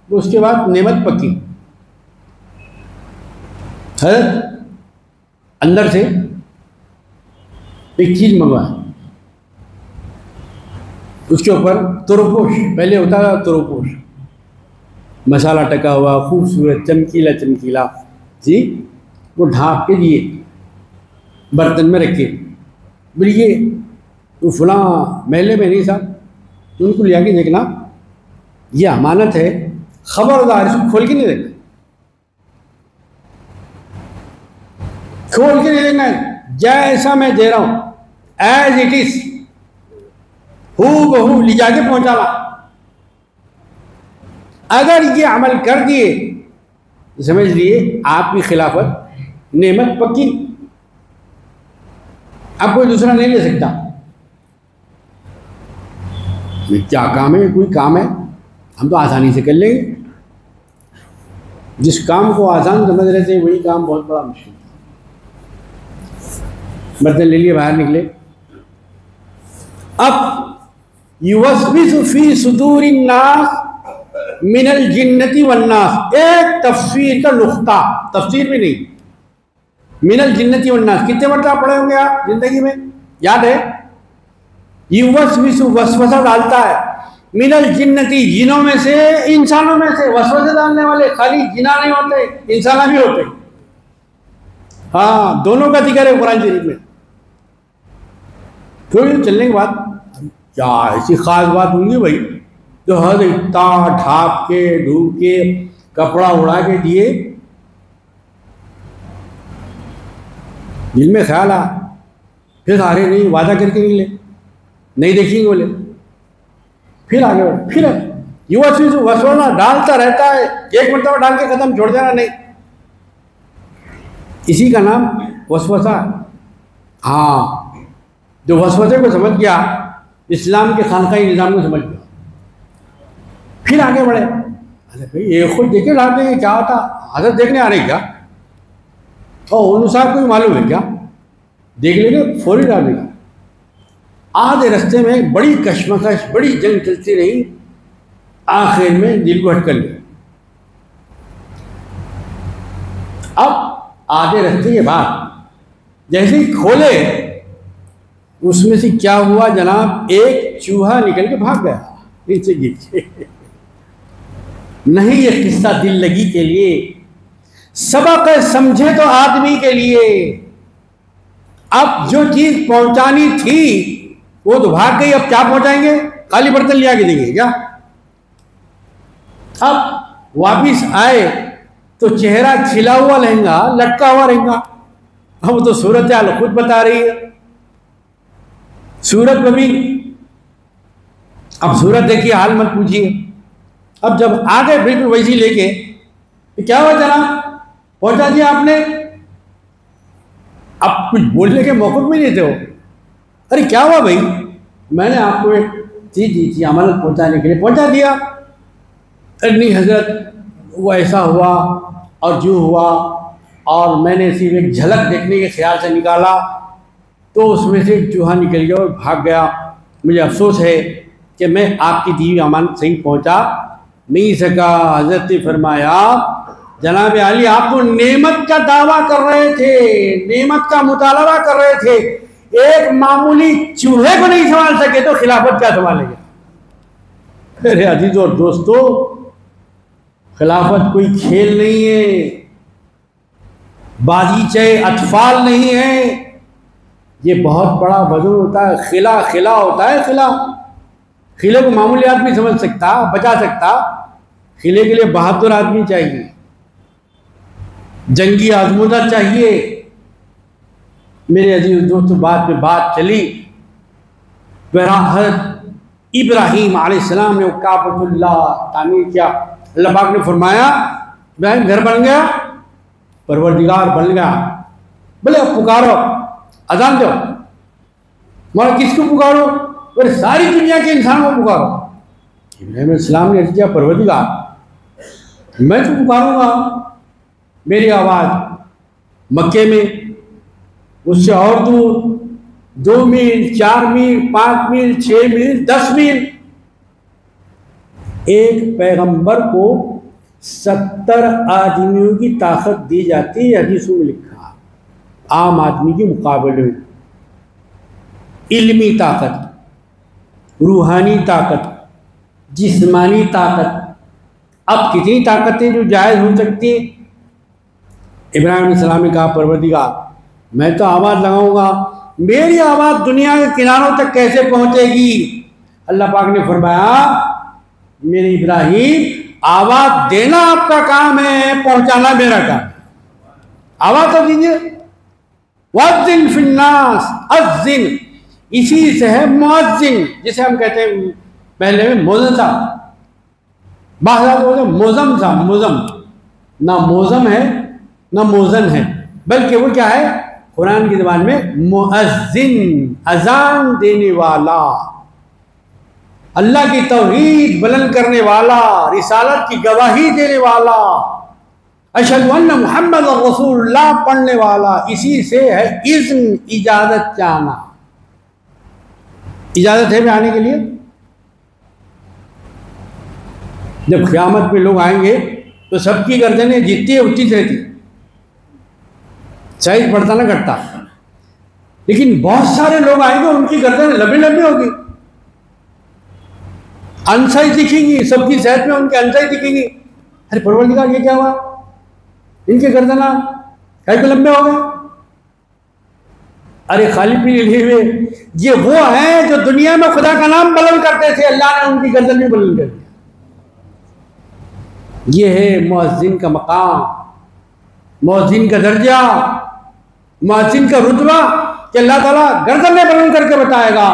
तो उसके बाद नेमत पक्की। हजरत अंदर से एक चीज मंगवाए, उसके ऊपर तुरपोश, पहले होता था तुरपोश, मसाला टका हुआ खूबसूरत चमकीला चमकीला जी, वो ढाँप के दिए, बर्तन में रखे। बोले ये तो फलां महल्ले में नहीं साहब, उनको ले आके देखना, ये अमानत है, खबरदार इसको खोल के नहीं देखना, खोल के नहीं देखना है, जैसा मैं दे रहा हूं एज इट इज हूबहू ले जाके पहुंचाना। अगर ये अमल कर दिए समझ लिए आपकी खिलाफत नेमत पक्की, अब कोई दूसरा नहीं ले सकता। क्या काम है, कोई काम है हम तो आसानी से कर लेंगे, जिस काम को आसान समझ रहे थे वही काम बहुत बड़ा मुश्किल। बर्तन ले लिए, बाहर निकले। अब युवस्विसु फी सुदूरिन नास मिनल जिन्नति वन्नास, एक तफसीर का नुक्ता, तफसीर भी नहीं, मिनल जिन्नति वन्नास कितने मरतबा पढ़े होंगे आप जिंदगी में, याद है? युवस्विसु वसवसा डालता है, मिनल जिन्नति जिनों में से, इंसानों में से। वसवसे डालने वाले खाली जिना नहीं होते, इंसाना भी होते। हाँ, दोनों का जिक्र है कुरान शरीफ में। थोड़ी चलने के बाद क्या ऐसी खास बात होंगी भाई, जो हर इतना ढाप के ढूंढ के कपड़ा उड़ा के दिए, दिल में ख्याल आ, फिर सारे नहीं वादा करके निकले, नहीं देखेंगे बोले, फिर आगे बढ़े, फिर युवा चीज वसवना डालता रहता है, एक मरतबा डाल के खत्म, छोड़ देना नहीं, इसी का नाम वसवसा। हाँ, जो वसवसे को समझ गया, इस्लाम के खानकाही निज़ाम को समझ गया, फिर आगे बढ़े। अरे भाई ये खुद देखे डालते हैं क्या होता, हजरत देखने आ रही क्या, और अनुसार कोई मालूम है क्या, देख लेंगे फौरी डाल देगा। आधे रास्ते में बड़ी कश्मकश, बड़ी जंग चलती रही, आखिर में दिल को हटकर लिया। अब आधे रास्ते के बाद जैसे ही खोले, उसमें से क्या हुआ जनाब, एक चूहा निकल के भाग गया नीचे गिर के। नहीं, ये किस्सा दिल लगी के लिए, सबक समझे तो आदमी के लिए। अब जो चीज पहुंचानी थी वो तो भाग गई, अब क्या पहुंचाएंगे, खाली बर्तन ले आके देंगे क्या? अब वापिस आए तो चेहरा खिला हुआ लहंगा लटका हुआ रहेगा। अब तो सूरत हाल खुद बता रही है, सूरत में भी। अब सूरत देखिए, हाल मत पूछिए। अब जब आ गए बिल्कुल वैसी लेके, तो क्या हुआ जनाब, पहुंचा दिया आपने, अब कुछ बोलने के मौके भी नहीं देते हो। अरे क्या हुआ भाई, मैंने आपको एक थी अमानत पहुंचाने के लिए, पहुंचा दिया। नहीं हजरत वो ऐसा हुआ और जो हुआ, और मैंने सिर्फ एक झलक देखने के ख्याल से निकाला तो उसमें से एक चूहा निकल गया और भाग गया। मुझे अफसोस है कि मैं आपकी दी हुई अमानत सही पहुंचा नहीं सका। हजरत ने फरमाया जनाब अली आप तो नेमत का दावा कर रहे थे, नेमत का मुतालबा कर रहे थे, एक मामूली चूहे को नहीं संभाल सके तो खिलाफत क्या संभालेंगे। मेरे अजीज और दोस्तों, खिलाफत कोई खेल नहीं है, बागीचे अतफाल नहीं है, ये बहुत बड़ा वजन होता है। खिला खिला होता है, खिला खिले को मामूली आदमी समझ सकता, बचा सकता। खिले के लिए बहादुर आदमी चाहिए, जंगी आजमूदा चाहिए। मेरे अजीज दोस्तों, बात में बात चली, हज़रत इब्राहीम अलैहिस्सलाम ने काबतुल्लाह तामीर किया। अल्लाह पाक ने फरमाया इब्राहीम घर बन गया, परवरदिगार बन गया। बोले अब पुकारो, अजान दो। मगर किसको पुकारो? बोले सारी दुनिया के इंसानों को पुकारो। इब्राहीम अलैहिस्सलाम ने अर्ज़ किया परवरदिगार मैं तो पुकारूंगा, मेरी आवाज़ मक्के में, उससे और दूर 2 मील 4 मील 5 मील 6 मील 10 मील, एक पैगंबर को 70 आदमियों की ताकत दी जाती है। हदीसों में लिखा, आम आदमी के मुकाबले में इल्मी ताकत, रूहानी ताकत, जिस्मानी ताकत। अब कितनी ताकतें जो जायज़ हो सकती हैं। इब्राहीम अलैहिस्सलाम ने कहा परवरदिगार मैं तो आवाज़ लगाऊंगा, मेरी आवाज़ दुनिया के किनारों तक कैसे पहुंचेगी? अल्लाह पाक ने फरमाया मेरे इब्राहीम आवाज़ देना आपका काम है, पहुंचाना मेरा काम। आवाज़ तो दीजिए। वज़्ज़िन फिन्नास, अज़्ज़िन इसी से है मुअज़्ज़िन, जिसे हम कहते हैं पहले में मोज़न साहब, मोज़म साहब, मोज़म ना मोज़म है ना मोज़न है, बल्कि वो क्या है कुरान की ज़बान में मुअज़्ज़िन, अजान देने वाला, अल्लाह की तौहीद बुलंद करने वाला, रिसालत की गवाही देने वाला, अशहदु अन्ना मुहम्मद रसूलुल्लाह पढ़ने वाला। इसी से है इज़्न, इजाज़त चाहना। इजाज़त है आने के लिए। जब क़यामत में लोग आएंगे तो सबकी गर्दनें जितनी है उतनी रहती, साइज बढ़ता ना घटता, लेकिन बहुत सारे लोग आएंगे उनकी गर्दनें लंबी लंबी होगी, अनसाइज दिखेंगी, सबकी सेहत में उनके अनसाइज दिखेंगी। अरे परवरदिगार ये क्या हुआ, इनके गर्दना कई लंबे हो गए। अरे खाली पीने लिए हुए ये वो हैं जो दुनिया में खुदा का नाम बुलंद करते थे, अल्लाह ने उनकी गर्दन भी बुलंद कर दिया। ये है मुअज़्ज़िन का मकाम, मुअज़्ज़िन का दर्जा, मुअज़्ज़िन का रुतबा कि अल्लाह ताला गर्दनें बुलंद करके बताएगा।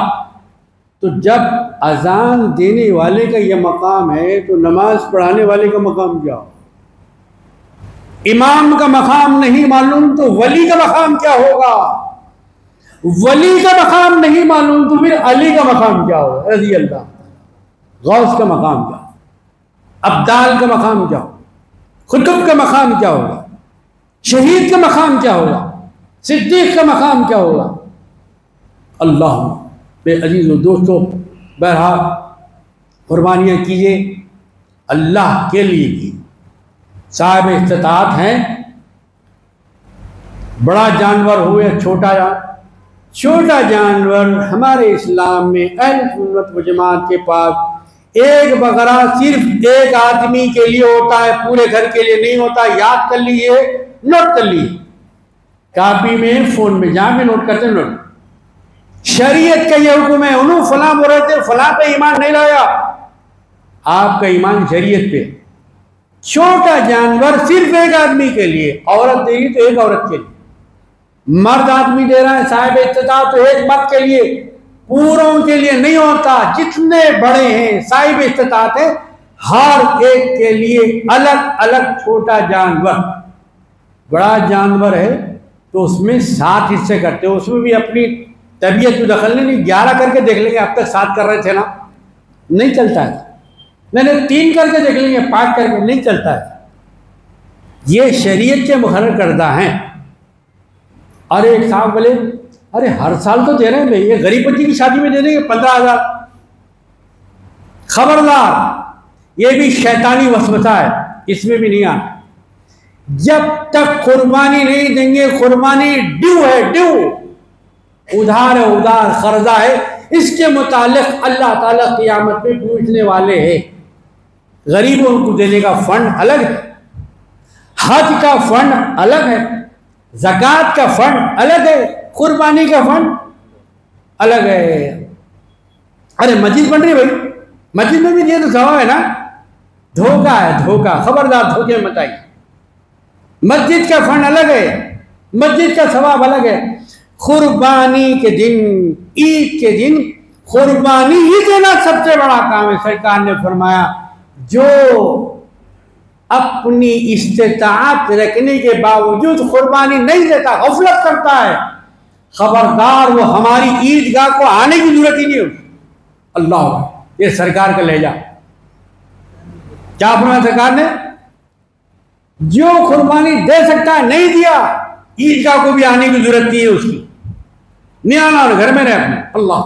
तो जब अजान देने वाले का यह मकाम है तो नमाज पढ़ाने वाले का मकाम क्या हो? इमाम का मकाम नहीं मालूम तो वली का मकाम क्या होगा? वली का मकाम नहीं मालूम तो फिर अली का मकाम क्या होगा? रज़ी अल्लाह। गौस का मकाम क्या, अब्दाल का मकाम क्या होगा, खुतब का मकाम क्या होगा, शहीद का मकाम क्या होगा, सिद्दीक का मकाम क्या होगा? अल्लाह मेरे अजीज़ और दोस्तों, बहरहाल कुर्बानियाँ कीजिए अल्लाह के लिए की। साहिब इस्तिताअत हैं, बड़ा जानवर हो या छोटा जानवर, हमारे इस्लाम में अहले सुन्नत व जमात के पास एक बकरा सिर्फ एक आदमी के लिए होता है, पूरे घर के लिए नहीं होता। याद कर लीजिए, नोट कर लीजिए, कापी में फोन में जहाँ भी नोट करते नोट। शरीयत का ये हुक्म है, उन्होंने फलां बोल रहे थे फलां पे ईमान नहीं लाया, आपका ईमान शरीयत पे। छोटा जानवर सिर्फ एक आदमी के लिए, औरत देगी तो एक औरत के लिए, मर्द आदमी दे रहा है साहिब इस्तिताअत तो एक मर्द के लिए, पूरों के लिए नहीं होता। जितने बड़े हैं साहिब इस्तिताअत है, हर एक के लिए अलग अलग छोटा जानवर। बड़ा जानवर है तो उसमें 7 हिस्से करते हो, उसमें भी अपनी तबीयत में दखल नहीं, 11 करके देख लेंगे, अब तक 7 कर रहे थे ना, नहीं चलता है। मैंने 3 करके देख लेंगे, 5 करके नहीं चलता है। ये शरीयत के मुकर्रर करदा हैं। और एक साहब बोले अरे हर साल तो दे रहे हैं भाई, ये गरीब बच्ची की शादी में दे देंगे 15,000। खबरदार, ये भी शैतानी वसवसा है, इसमें भी नहीं आना। जब तक कुर्बानी नहीं देंगे, कुर्बानी ड्यू है, ड्यू, उधार है, उधार, कर्जा है। इसके मुतालिक अल्लाह ताला क़ियामत में पूछने वाले हैं। गरीबों को देने का फंड अलग है, हज का फंड अलग है, ज़कात का फंड अलग है, कुर्बानी का फंड अलग है। अरे मस्जिद बन रही है भाई, मस्जिद में भी दिए तो सवाब है ना। धोखा है, धोखा, खबरदार, धोखे मत आइए। मस्जिद का फंड अलग है, मस्जिद का सवाब अलग है। कुर्बानी के दिन, ईद के दिन कुर्बानी ही देना सबसे बड़ा काम है। सरकार ने फरमाया जो अपनी इस्तिताअत रखने के बावजूद कुर्बानी नहीं देता, गफलत करता है, खबरदार वो हमारी ईदगाह को आने की जरूरत ही नहीं होती। अल्लाह, ये सरकार का लहजा। क्या फरमाया सरकार ने? जो कुर्बानी दे सकता है नहीं दिया, ईदगाह को भी आने की जरूरत नहीं है उसकी, नहीं आना, घर में रहे अपने। अल्लाह,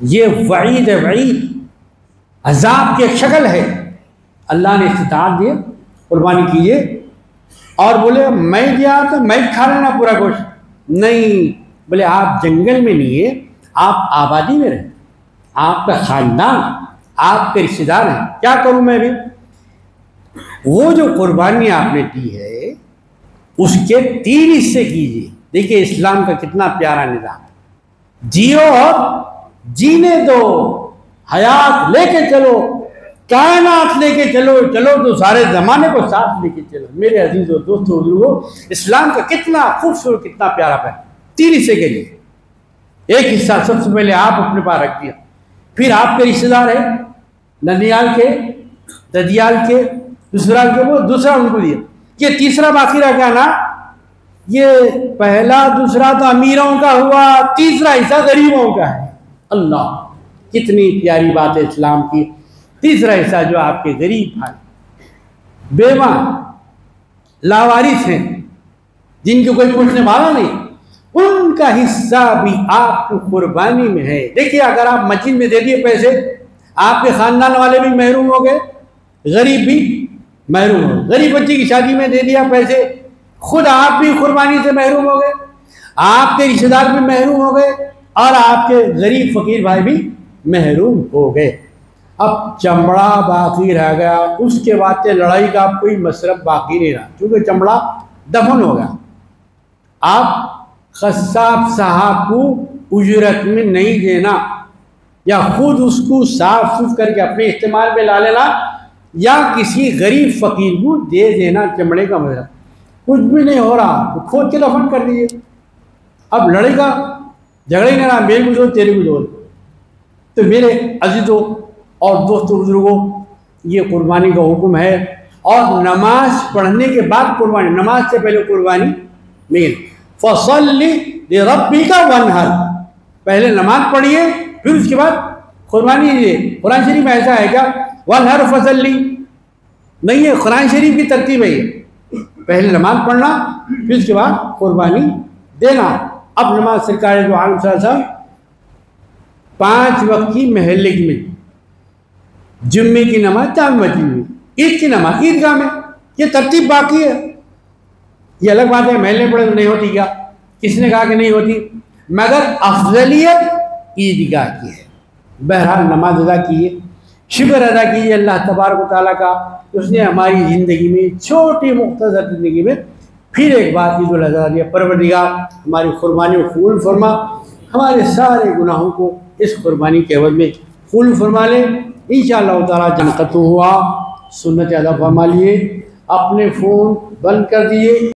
ये वईद है, वईद, अजाब की एक शक्ल है। अल्लाह ने इस्तिताअत दी, कुर्बानी कीजिए। और बोले मैं दिया तो मैं खा लेना पूरा गोश्त, नहीं। बोले आप जंगल में नहीं है, आप आबादी में रहे, आपका खानदान, आपके रिश्तेदार हैं, क्या करूं मैं भी? वो जो कुर्बानी आपने दी है उसके 3 हिस्से कीजिए। देखिए इस्लाम का कितना प्यारा निज़ाम, जियो और जीने दो, हयात लेके चलो, कायनात लेके चलो, चलो तो सारे ज़माने को साथ लेके चलो। मेरे अजीज़ों, दोस्तों, बुजुर्गों, इस्लाम का कितना खूबसूरत, कितना प्यारा प्यारा 3 हिस्से के लिए। एक हिस्सा सबसे पहले आप अपने पास रख दिया, फिर आपके रिश्तेदार है ननियाल के, ददियाल के, दूसरा के, वो दूसरा उनको दिया, ये तीसरा बाकी रह गया ना। ये पहला दूसरा तो अमीरों का हुआ, तीसरा हिस्सा गरीबों का है। अल्लाह, कितनी प्यारी बात है इस्लाम की। तीसरा हिस्सा जो आपके गरीब भाई, बेवा, लावारिस हैं, जिनके कोई पूछने वाला नहीं, उनका हिस्सा भी आपकी कुर्बानी में है। देखिए अगर आप मस्जिद में दे दिए पैसे, आपके खानदान वाले भी महरूम हो गए, गरीब भी महरूम हो। गरीब बच्ची की शादी में दे दिया पैसे, खुद आप भी कुर्बानी से महरूम हो गए, आपके रिश्तेदार भी महरूम हो गए, और आपके गरीब फकीर भाई भी महरूम हो गए। अब चमड़ा बाकी रह गया, उसके बाद से लड़ाई का कोई मसरफ बाकी नहीं रहा, क्योंकि चमड़ा दफन हो गया। आप खस्साब साहब को उजरत में नहीं देना, या खुद उसको साफ सुफ करके अपने इस्तेमाल में ला लेना, या किसी गरीब फकीर को दे देना चमड़े का मतलब। कुछ भी नहीं हो रहा तो खोद के दफन कर दीजिए। अब लड़ेगा, झगड़े नहीं रहा, मेरे को दो, तेरे को दो। तो मेरे अजीजों और दोस्तों, बुजुर्गों, ये कुर्बानी का हुक्म है। और नमाज पढ़ने के बाद कुर्बानी, नमाज से पहले कुर्बानी मेन फसल्ली लिरब्बिका वन्हर, पहले नमाज पढ़िए, फिर उसके बाद कुर्बानी कीजिए। कुरान शरीफ में ऐसा है क्या? वन्हर फसल्ली नहीं है, कुरान शरीफ की तरतीब है ये, पहले नमाज पढ़ना, फिर उसके बाद कुर्बानी देना। अब नमाज सरकार जो आलम साहब 5 वक्त की महल्ले में, जुम्मे की नमाज जाम मस्जिद में, ईद की नमाज ईदगाह में, ये तरतीब बाकी है। ये अलग बात है महल्ले पढ़े तो नहीं होती क्या? किसने कहा कि नहीं होती? मगर अफजलियत ईदगाह की है। बहरहाल नमाज अदा कीजिए, शुक्र अदा कीजिए अल्लाह तबारक व तआला का, उसने हमारी ज़िंदगी में, छोटी मुख्तसर ज़िंदगी में फिर एक बार ईद उल अज़हा दिया। परवरदिगार हमारी कुर्बानी को कबूल फरमा, हमारे सारे गुनाहों को इस कुर्बानी के एवज में कबूल फरमा ले। इंशाअल्लाह ताला जनकत हुआ सुन्नत अदा फरमा लिए। अपने फ़ोन बंद कर दिए।